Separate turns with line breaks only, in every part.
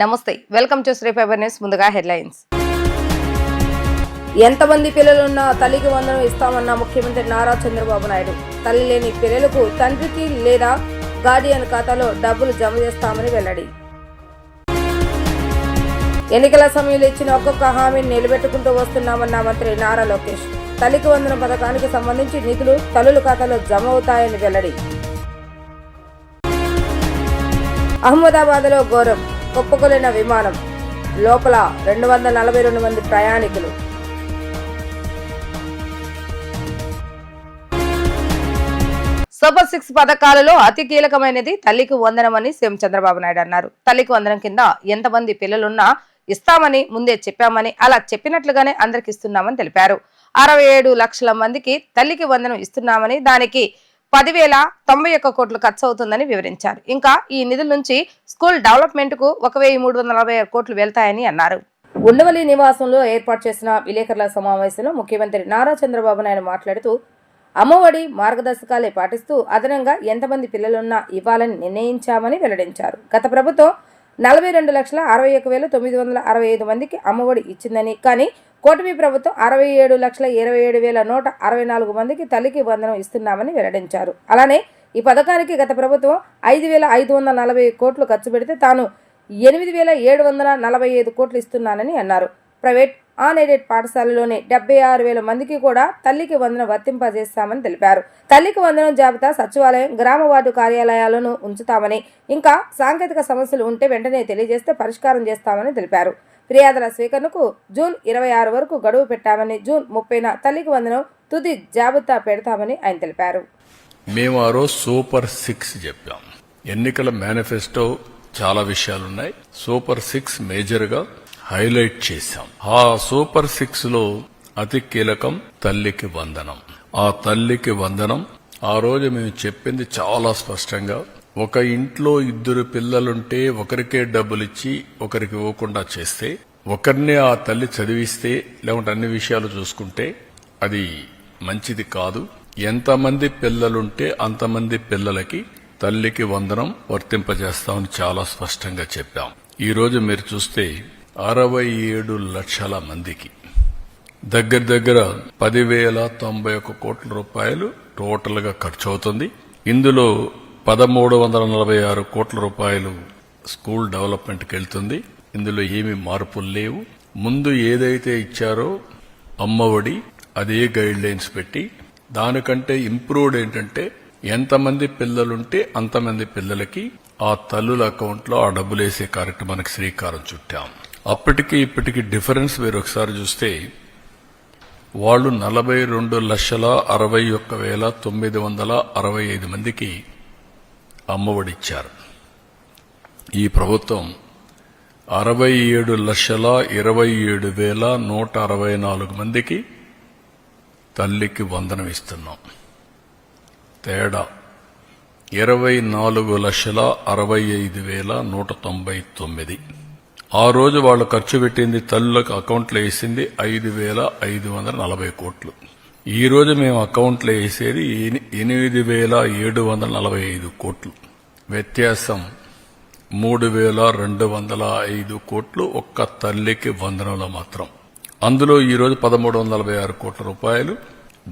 నమస్తే, welcome to Shri fibre news. ముందుగా headlines. ఎంతమంది పిల్లలున్నా తల్లికి వందనం ఇస్తామన్న ముఖ్యమంత్రి నారా చంద్రబాబు నాయుడు. తల్లి లేని పిల్లలకు తండ్రికి లేదా గార్డియన్ ఖాతాలో డబ్బులు జమ చేస్తామని వెల్లడి. ఎన్నికల సమయంలో ఇచ్చిన ఒక్కొక్క హామీని నిలబెట్టుకుంటూ వస్తున్నామన్న మంత్రి నారా లోకేష్. తల్లికి వందనం పథకానికి సంబంధించి నిధులు తల్లుల ఖాతాలో జమ అవుతాయని వెల్లడి. అహ్మదాబాద్లో ఘోరం, కుప్పకూలిన విమానం, లోపల 242 మంది ప్రయాణికులు. సూపర్ 6 పథకాలలో అతి కీలకమైనది తల్లికి వందనమని సీఎం చంద్రబాబు నాయుడు అన్నారు. తల్లికి వందనం కింద ఎంతమంది పిల్లలున్నా ఇస్తామని ముందే చెప్పామని, అలా చెప్పినట్లుగానే అందరికి ఇస్తున్నామని తెలిపారు. 67 లక్షల మందికి తల్లికి వందనం ఇస్తున్నామని, దానికి 10,091 కోట్లు ఖర్చు అవుతుందని వివరించారు. ఇంకా ఈ నిధుల నుంచి స్కూల్ డెవలప్మెంట్ కు 1,346 కోట్లు వెళ్తాయని అన్నారు. ఉండవల్లి నివాసంలో ఏర్పాటు చేసిన విలేకరుల సమావేశంలో ముఖ్యమంత్రి నారా చంద్రబాబు నాయుడు మాట్లాడుతూ, అమ్మఒడి మార్గదర్శకాలే పాటిస్తూ అదనంగా ఎంతమంది పిల్లలున్నా ఇవ్వాలని నిర్ణయించామని వెల్లడించారు. గత ప్రభుత్వం 42,61,965 మందికి అమ్మఒడి ఇచ్చిందని, కానీ కూటమి ప్రభుత్వం 67,27,164 మందికి తల్లికి వందనం ఇస్తున్నామని వెల్లడించారు. అలానే ఈ పథకానికి గత ప్రభుత్వం 5,540 కోట్లు ఖర్చు పెడితే తాను 8,745 కోట్లు ఇస్తున్నానని అన్నారు. ప్రైవేట్ ఆన్ ఎయిడెడ్ పాఠశాలలోని 76,000 మందికి కూడా తల్లికి వందనం వర్తింపజేస్తామని తెలిపారు. తల్లికి వందనం జాబితా సచివాలయం, గ్రామ వార్డు కార్యాలయాలను ఉంచుతామని, ఇంకా సాంకేతిక సమస్యలు ఉంటే వెంటనే తెలియజేస్తే పరిష్కారం చేస్తామని తెలిపారు. ఫిర్యాదుల స్వీకరణకు జూన్ 26 వరకు గడువు పెట్టామని, జూన్ 30న తల్లికి వందనం తుది జాబితా పెడతామని ఆయన తెలిపారు.
మేము ఆ రోజు సూపర్ 6 చెప్పాం. ఎన్నికల మేనిఫెస్టో చాలా విషయాలున్నాయి. సూపర్ 6 మేజర్ గా హైలైట్ చేశాం. ఆ సూపర్ 6 లో అతి కీలకం తల్లికి వందనం. ఆ తల్లికి వందనం ఆ రోజు మేము చెప్పింది చాలా స్పష్టంగా, ఒక ఇంట్లో 2 పిల్లలుంటే ఒకరికే డబ్బులిచ్చి ఒకరికి ఇవ్వకుండా చేస్తే, ఒకరినే ఆ తల్లి చదివిస్తే, లేకుంటే అన్ని విషయాలు చూసుకుంటే అది మంచిది కాదు. ఎంతమంది పిల్లలుంటే అంతమంది పిల్లలకి తల్లికి వందనం వర్తింపజేస్తామని చాలా స్పష్టంగా చెప్పాం. ఈ రోజు మీరు చూస్తే 67 లక్షల మందికి దగ్గర 10,091 కోట్ల రూపాయలు టోటల్ గా ఖర్చు అవుతుంది. ఇందులో 1,346 కోట్ల రూపాయలు స్కూల్ డెవలప్మెంట్ కి వెళ్తుంది. ఇందులో ఏమీ మార్పులు లేవు. ముందు ఏదైతే ఇచ్చారో అమ్మఒడి అదే గైడ్ లైన్స్ పెట్టి, దానికంటే ఇంప్రూవ్డ్ ఏంటంటే ఎంతమంది పిల్లలుంటే అంతమంది పిల్లలకి ఆ తల్లుల అకౌంట్ లో ఆ డబ్బులు వేసే కార్యక్రమానికి శ్రీకారం చుట్టాం. అప్పటికి ఇప్పటికి డిఫరెన్స్ మీరు ఒకసారి చూస్తే, వాళ్ళు 42,61,965 మందికి అమ్మఒడిచ్చారు. ఈ ప్రభుత్వం 67,27,164 మందికి తల్లికి వందనం ఇస్తున్నాం. తేడా 24,65,199. ఆ రోజు వాళ్ళు ఖర్చు పెట్టింది, తల్లులకు అకౌంట్లో వేసింది 5,540 కోట్లు. ఈ రోజు మేము అకౌంట్లో వేసేది 8,745 కోట్లు. వ్యత్యాసం 3,205 కోట్లు ఒక్క తల్లికి వందనంలో మాత్రం. అందులో ఈ రోజు 1,346 కోట్ల రూపాయలు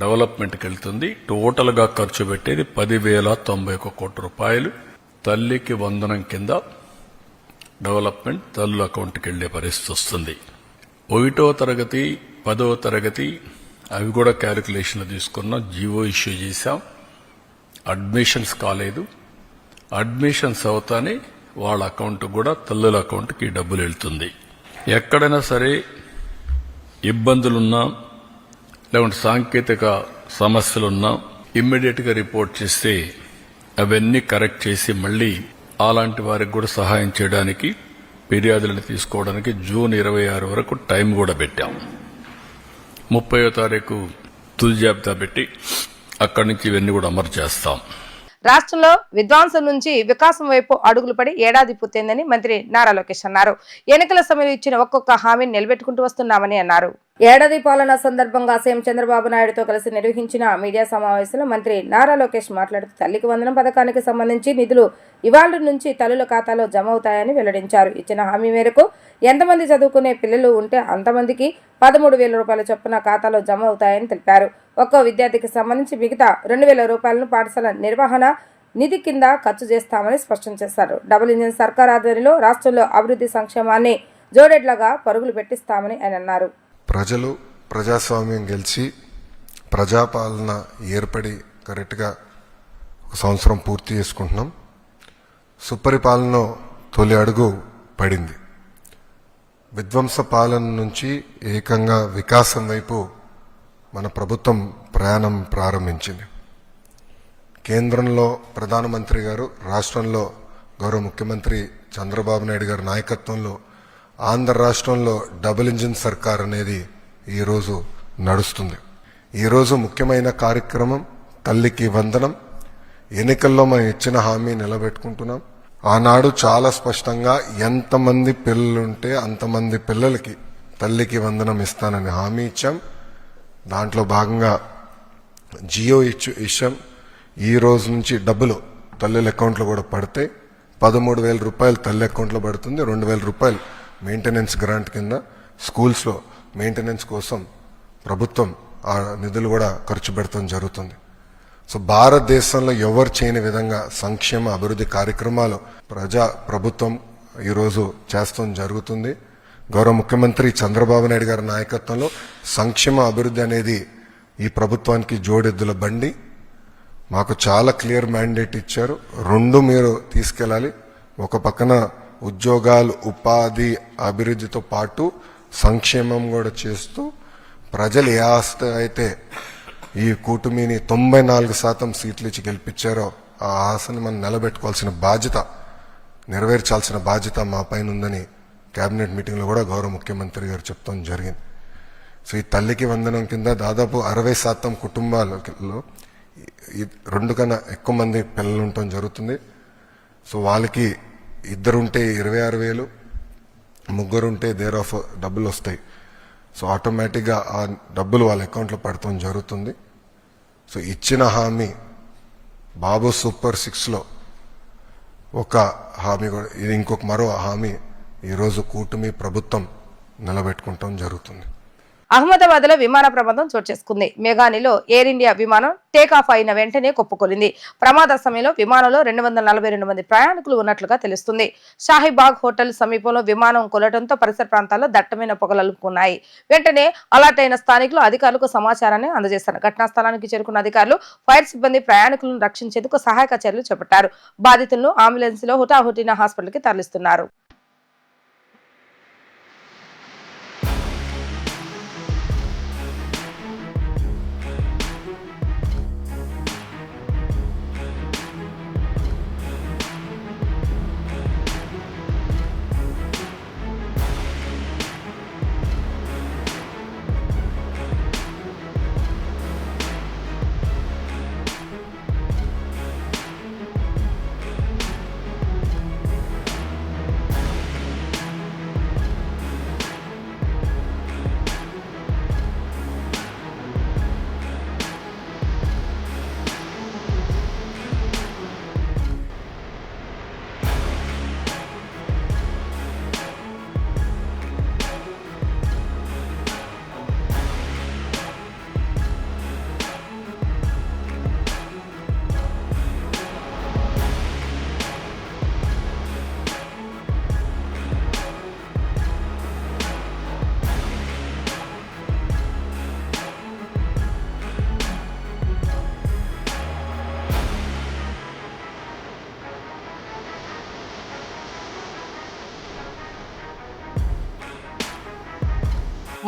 డెవలప్మెంట్కి వెళ్తుంది. టోటల్ గా ఖర్చు పెట్టేది 10,091 కోట్ల రూపాయలు తల్లికి వందనం కింద డెవలప్మెంట్ తల్లుల అకౌంట్కి వెళ్లే పరిస్థితి వస్తుంది. 1వ తరగతి 10వ తరగతి అవి కూడా క్యాలిక్యులేషన్లు తీసుకున్నాం. జీవో ఇష్యూ చేశాం. అడ్మిషన్స్ కాలేదు. అడ్మిషన్స్ అవుతానే వాళ్ళ అకౌంట్ కూడా తల్లుల అకౌంట్కి డబ్బులు వెళ్తుంది. ఎక్కడైనా సరే ఇబ్బందులున్నా, లేకుంటే సాంకేతిక సమస్యలున్నా ఇమ్మీడియట్ గా రిపోర్ట్ చేస్తే అవన్నీ కరెక్ట్ చేసి మళ్లీ అలాంటి వారికి కూడా సహాయం చేయడానికి, ఫిర్యాదులను తీసుకోవడానికి జూన్ 26 వరకు టైం కూడా పెట్టాం. 30వ తారీఖు తుది జాబితా పెట్టి అక్కడి నుంచి ఇవన్నీ కూడా అమలు చేస్తాం.
రాష్ట్రంలో విధ్వంసం నుంచి వికాసం వైపు అడుగులు పడి ఏడాది పూర్తయిందని మంత్రి నారా లోకేష్ అన్నారు. ఎన్నికల సమయంలో ఇచ్చిన ఒక్కొక్క హామీని నిలబెట్టుకుంటూ వస్తున్నామని అన్నారు. ఏడాది పాలన సందర్భంగా సీఎం చంద్రబాబు నాయుడుతో కలిసి నిర్వహించిన మీడియా సమావేశంలో మంత్రి నారా లోకేష్ మాట్లాడుతూ తల్లికి వందనం పథకానికి సంబంధించి నిధులు ఇవాళ నుంచి తల్లుల ఖాతాలో జమ అవుతాయని వెల్లడించారు. ఇచ్చిన హామీ మేరకు ఎంతమంది చదువుకునే పిల్లలు ఉంటే అంతమందికి 13,000 రూపాయల చొప్పున ఖాతాలో జమ అవుతాయని తెలిపారు. ఒక్కో విద్యార్థికి సంబంధించి మిగతా 2,000 రూపాయలను పాఠశాల నిర్వహణ నిధి కింద ఖర్చు చేస్తామని స్పష్టం చేశారు. డబుల్ ఇంజిన్ సర్కార్ ఆధ్వర్యంలో రాష్ట్రంలో అభివృద్ధి సంక్షేమాన్ని జోడెడ్లగా పరుగులు పెట్టిస్తామని ఆయన అన్నారు.
ప్రజలు ప్రజాస్వామ్యం గెలిచి ప్రజాపాలన ఏర్పడి కరెక్ట్గా ఒక సంవత్సరం పూర్తి చేసుకుంటున్నాం. సుపరిపాలన తొలి అడుగు పడింది. విధ్వంస పాలన నుంచి ఏకంగా వికాసం వైపు మన ప్రభుత్వం ప్రయాణం ప్రారంభించింది. కేంద్రంలో ప్రధానమంత్రి గారు, రాష్ట్రంలో గౌరవ ముఖ్యమంత్రి చంద్రబాబు నాయుడు గారి నాయకత్వంలో ఆంధ్ర రాష్ట్రంలో డబుల్ ఇంజిన్ సర్కార్ అనేది ఈరోజు నడుస్తుంది. ఈరోజు ముఖ్యమైన కార్యక్రమం తల్లికి వందనం. ఎన్నికల్లో మనం ఇచ్చిన హామీ నిలబెట్టుకుంటున్నాం. ఆనాడు చాలా స్పష్టంగా ఎంతమంది పిల్లలుంటే అంతమంది పిల్లలకి తల్లికి వందనం ఇస్తానని హామీ ఇచ్చాం. దాంట్లో భాగంగా జియో ఇచ్చాం. ఈ రోజు నుంచి డబ్బులు తల్లుల అకౌంట్లో కూడా పడితే 13,000 రూపాయలు తల్లి అకౌంట్లో పడుతుంది. 2,000 రూపాయలు మెయింటెనెన్స్ గ్రాంట్ కింద స్కూల్స్లో మెయింటెనెన్స్ కోసం ప్రభుత్వం ఆ నిధులు కూడా ఖర్చు పెడతాం జరుగుతుంది. సో భారతదేశంలో ఎవరు చేయని విధంగా సంక్షేమ అభివృద్ధి కార్యక్రమాలు ప్రభుత్వం ఈరోజు చేస్తాం జరుగుతుంది. గౌరవ ముఖ్యమంత్రి చంద్రబాబు నాయుడు గారి నాయకత్వంలో సంక్షేమ అభివృద్ధి అనేది ఈ ప్రభుత్వానికి జోడెద్దుల బండి. మాకు చాలా క్లియర్ మ్యాండేట్ ఇచ్చారు. రెండు మీరు తీసుకెళ్ళాలి. ఒక పక్కన ఉద్యోగాలు, ఉపాధి, అభివృద్ధితో పాటు సంక్షేమం కూడా చేస్తూ ప్రజలు ఏ ఆస్తి అయితే ఈ కూటమిని 94% సీట్లు ఇచ్చి గెలిపించారో ఆ ఆశని మనం నిలబెట్టుకోవాల్సిన బాధ్యత, నెరవేర్చాల్సిన బాధ్యత మా పైన ఉందని కేబినెట్ మీటింగ్లో కూడా గౌరవ ముఖ్యమంత్రి గారు చెప్తాం జరిగింది. సో ఈ తల్లికి వందనం కింద దాదాపు 60% కుటుంబాలలో 2 కన్నా ఎక్కువ మంది పిల్లలు ఉండటం జరుగుతుంది. సో వాళ్ళకి 2 ఉంటే 26,000, 3 ఉంటే దేర్ ఆఫ్ డబ్బులు వస్తాయి. సో ఆటోమేటిక్గా ఆ డబ్బులు వాళ్ళ అకౌంట్లో పడటం జరుగుతుంది. సో ఇచ్చిన హామీ బాబు సూపర్ 6లో ఒక హామీ కూడా, ఇది ఇంకొక మరో హామీ ఈరోజు కూటమి ప్రభుత్వం నిలబెట్టుకుంటాం జరుగుతుంది.
అహ్మదాబాద్ లో విమాన ప్రమాదం చోటు చేసుకుంది. మెగానిలో ఎయిర్ ఇండియా విమానం టేకాఫ్ అయిన వెంటనే కుప్పకూలింది. ప్రమాద సమయంలో విమానంలో 242 మంది ప్రయాణికులు ఉన్నట్లుగా తెలుస్తుంది. షాహీబాగ్ హోటల్ సమీపంలో విమానం కూలటంతో పరిసర ప్రాంతాల్లో దట్టమైన పొగలలుపుకున్నాయి. వెంటనే అలర్ట్ అయిన స్థానికులు అధికారులకు సమాచారాన్ని అందజేశారు. ఘటనా స్థలానికి చేరుకున్న అధికారులు ఫైర్ సిబ్బంది ప్రయాణికులను రక్షించేందుకు సహాయక చర్యలు చేపట్టారు. బాధితులను అంబులెన్స్ లో హుటాహుటిన హాస్పిటల్ కి తరలిస్తున్నారు.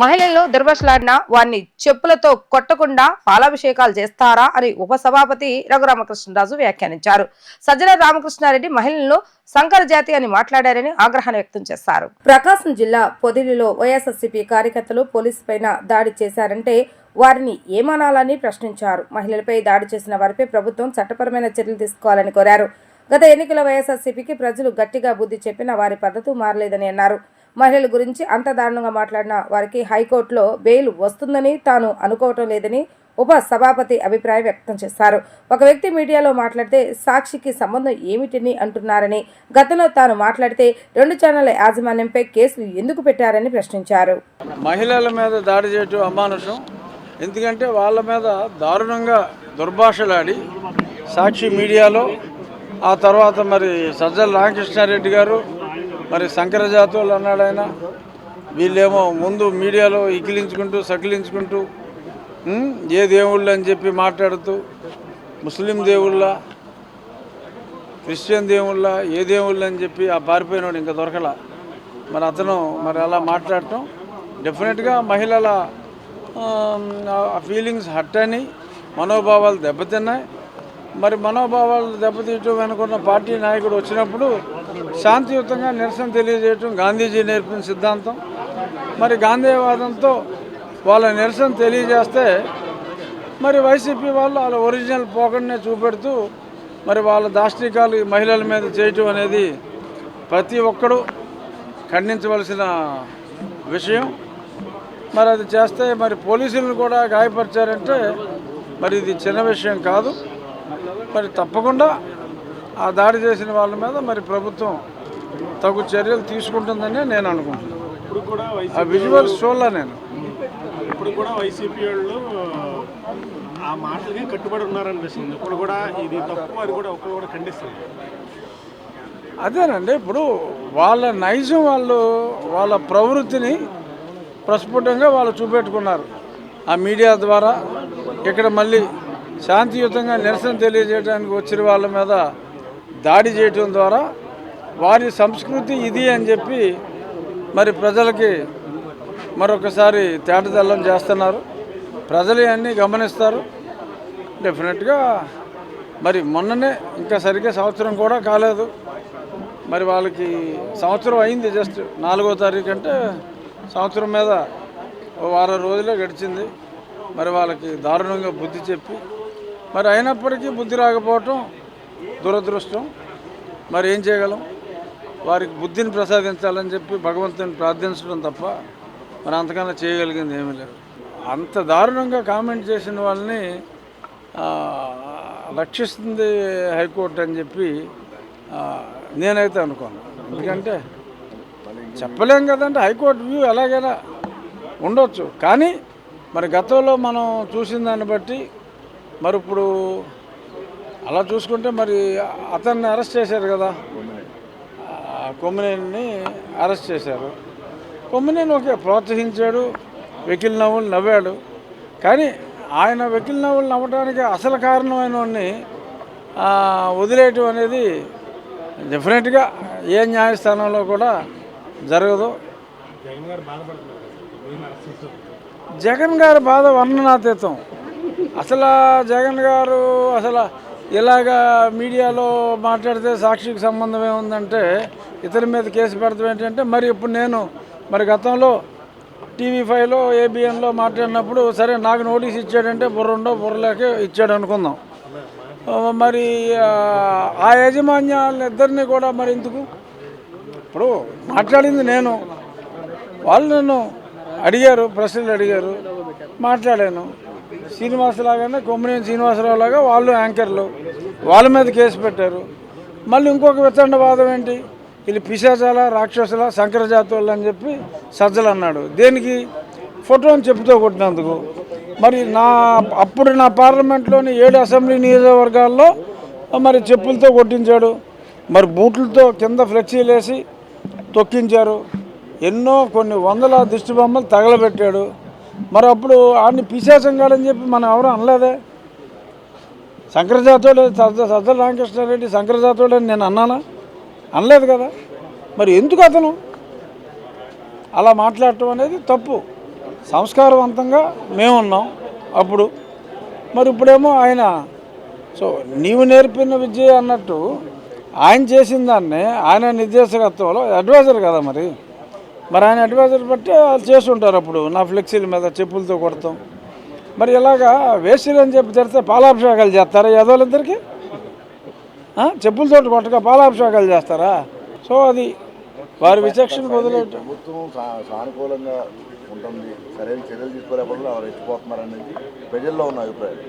మహిళల్లో దుర్భాషలాడిన వారిని చెప్పులతో కొట్టకుండా పాలాభిషేకాలు చేస్తారా అని ఉపసభాపతి రఘురామకృష్ణరాజు వ్యాఖ్యానించారు. సజ్జల రామకృష్ణారెడ్డి మహిళలను సంకర జాతి అని మాట్లాడారని ఆగ్రహాన్ని వ్యక్తం చేశారు. ప్రకాశం జిల్లా పొదిలిలో వైఎస్ఆర్సీపీ కార్యకర్తలు పోలీసు పైన దాడి చేశారంటే వారిని ఏమనాలని ప్రశ్నించారు. మహిళలపై దాడి చేసిన వారిపై ప్రభుత్వం చట్టపరమైన చర్యలు తీసుకోవాలని కోరారు. గత ఎన్నికల వైఎస్ఆర్సీపీకి ప్రజలు గట్టిగా బుద్ధి చెప్పినా వారి పద్ధతి మారలేదని అన్నారు. మహిళల గురించి అంత దారుణంగా మాట్లాడిన వారికి హైకోర్టులో బెయిల్ వస్తుందని తాను అనుకోవటం లేదని ఉప సభాపతి అభిప్రాయం వ్యక్తం చేశారు. ఒక వ్యక్తి మీడియాలో మాట్లాడితే సాక్షికి సంబంధం ఏమిటని అంటున్నారని, గతంలో తాను మాట్లాడితే 2 ఛానళ్ల యాజమాన్యంపై కేసులు ఎందుకు పెట్టారని ప్రశ్నించారు.
మహిళల మీద దాడి చేయటం అమానుషం. ఎందుకంటే వాళ్ళ మీద దారుణంగా దుర్భాషలాడి సాక్షి మీడియాలో, ఆ తర్వాత మరి సజ్జల రామకృష్ణారెడ్డి గారు మరి శంకర జాతువులు అన్నాడు ఆయన. వీళ్ళేమో ముందు మీడియాలో ఇకిలించుకుంటూ సకిలించుకుంటూ ఏ దేవుళ్ళు అని చెప్పి మాట్లాడుతూ ముస్లిం దేవుళ్ళ, క్రిస్టియన్ దేవుళ్ళ, ఏ దేవుళ్ళు అని చెప్పి ఆ పారిపోయినోడు ఇంకా దొరకల. మరి అతను మరి అలా మాట్లాడటం డెఫినెట్గా మహిళల ఫీలింగ్స్ హర్ట్ అని, మనోభావాలు దెబ్బతిన్నాయి. మరి మనోభావాలు దెబ్బతీయటం వెనుకున్న పార్టీ నాయకుడు వచ్చినప్పుడు శాంతియుతంగా నిరసన తెలియజేయటం గాంధీజీ నేర్పిన సిద్ధాంతం. మరి గాంధీవాదంతో వాళ్ళ నిరసన తెలియజేస్తే మరి వైసీపీ వాళ్ళు వాళ్ళ ఒరిజినల్ పోకడనే చూపెడుతూ మరి వాళ్ళ దాష్టికాలు మహిళల మీద చేయటం అనేది ప్రతి ఒక్కరూ ఖండించవలసిన విషయం. మరి అది చేస్తే మరి పోలీసులను కూడా గాయపరిచారంటే మరి ఇది చిన్న విషయం కాదు. మరి తప్పకుండా ఆ దాడి చేసిన వాళ్ళ మీద మరి ప్రభుత్వం తగు చర్యలు తీసుకుంటుందని నేను అనుకుంటున్నాను. ఆ విజువల్స్ చూడలే నేను.
ఇప్పుడు కూడా వైసీపీ వాళ్ళు ఆ మాటలకి కట్టుబడి ఉన్నారనిపిస్తుంది. ఇప్పుడు కూడా ఇది తప్పు, అది కూడా ఒకరు కూడా ఖండిస్తుంది.
అదేనండి, ఇప్పుడు వాళ్ళ నైజం, వాళ్ళ ప్రవృత్తిని ప్రస్ఫుటంగా వాళ్ళు చూపెట్టుకున్నారు ఆ మీడియా ద్వారా. ఇక్కడ మళ్ళీ శాంతియుతంగా నిరసన తెలియజేయడానికి వచ్చిన వాళ్ళ మీద దాడి చేయటం ద్వారా వారి సంస్కృతి ఇది అని చెప్పి మరి ప్రజలకి మరొకసారి తేటతెల్లం చేస్తున్నారు. ప్రజలు అన్నీ గమనిస్తారు. డెఫినెట్గా మరి మొన్ననే ఇంకా సరిగ్గా సంవత్సరం కూడా కాలేదు. మరి వాళ్ళకి సంవత్సరం అయింది, జస్ట్ 4వ తారీఖు అంటే సంవత్సరం మీద వారం రోజులే గడిచింది. మరి వాళ్ళకి దారుణంగా బుద్ధి చెప్పి మరి అయినప్పటికీ బుద్ధి రాకపోవటం దురదృష్టం. మరి ఏం చేయగలం? వారికి బుద్ధిని ప్రసాదించాలని చెప్పి భగవంతుని ప్రార్థించడం తప్ప మరి అంతకన్నా చేయగలిగింది ఏమీ లేదు. అంత దారుణంగా కామెంట్ చేసిన వాళ్ళని రక్షిస్తుంది హైకోర్టు అని చెప్పి నేనైతే అనుకోను. ఎందుకంటే చెప్పలేం కదంటే, హైకోర్టు వ్యూ ఎలాగైనా ఉండొచ్చు. కానీ మరి గతంలో మనం చూసిన దాన్ని బట్టి మరి ఇప్పుడు అలా చూసుకుంటే మరి అతన్ని అరెస్ట్ చేశారు కదా, కొమ్మినేని అరెస్ట్ చేశారు. కొమ్మినేని ఓకే ప్రోత్సహించాడు, వెకిల్ నవ్వులు నవ్వాడు. కానీ ఆయన వెకిల్ నవ్వులు నవ్వడానికి అసలు కారణమైన వాడిని వదిలేయటం అనేది డెఫినెట్గా ఏ న్యాయస్థానంలో కూడా జరగదు. జగన్ గారి బాధ వర్ణనాతీతం. అసలు జగన్ గారు అసలు ఇలాగా మీడియాలో మాట్లాడితే సాక్షికి సంబంధం ఏముందంటే ఇతని మీద కేసు పెడతాం ఏంటంటే, మరి ఇప్పుడు నేను మరి గతంలో TV5లో ABNలో మాట్లాడినప్పుడు సరే నాకు నోటీస్ ఇచ్చాడంటే బుర్రలేక ఇచ్చాడు అనుకుందాం. మరి ఆ యాజమాన్యాలిద్దరినీ కూడా మరి ఎందుకు? ఇప్పుడు మాట్లాడింది నేను, వాళ్ళు నన్ను అడిగారు, ప్రశ్నలు అడిగారు, మాట్లాడాను. శ్రీనివాసలాగానే కొమ్మినేని శ్రీనివాసరావు లాగా వాళ్ళు యాంకర్లు, వాళ్ళ మీద కేసు పెట్టారు. మళ్ళీ ఇంకొక వితండవాదం ఏంటి, వీళ్ళు పిశాచాల రాక్షసుల శంకర జాతువులు అని చెప్పి సజ్జలు అన్నాడు. దేనికి? ఫోటోని చెప్పుతో కొట్టినందుకు. మరి అప్పుడు నా పార్లమెంట్లోని 7 అసెంబ్లీ నియోజకవర్గాల్లో మరి చెప్పులతో కొట్టించాడు. మరి బూట్లతో కింద ఫ్లెక్సీలు వేసి తొక్కించారు. కొన్ని వందల దిష్టి బొమ్మలు తగలబెట్టాడు. మరి అప్పుడు ఆడిని పిశాచంగాడని చెప్పి మనం ఎవరు అనలేదే. శంకర జాతోడు సజ్జల రామకృష్ణారెడ్డి శంకర జాతోడు అని నేను అన్నానా? అనలేదు కదా. మరి ఎందుకు అతను అలా మాట్లాడటం అనేది తప్పు. సంస్కారవంతంగా మేమున్నాం అప్పుడు. మరి ఇప్పుడేమో ఆయన సో నీవు నేర్పిన విద్య అన్నట్టు ఆయన చేసిన దాన్ని ఆయన నిర్దేశకత్వంలో అడ్వైజర్ కదా మరి ఆయన అడ్వైజర్ బట్టి వాళ్ళు చేస్తుంటారు. అప్పుడు నా ఫ్లెక్సీల మీద చెప్పులతో కొడతాం. మరి ఇలాగా వేస్టులు అని చెప్పి తెరిస్తే పాలాభిషేకాలు చేస్తారా యదవులిద్దరికి? చెప్పులతో కొట్టగా పాలాభిషేకాలు చేస్తారా? సో అది వారి విచక్షణ వదిలేట
ప్రభుత్వం సానుకూలంగా ఉంటుంది, సరైన చర్యలు తీసుకోలేకపోతే వారు రెచ్చిపోతున్నారనేది ప్రజల్లో ఉన్న అభిప్రాయం.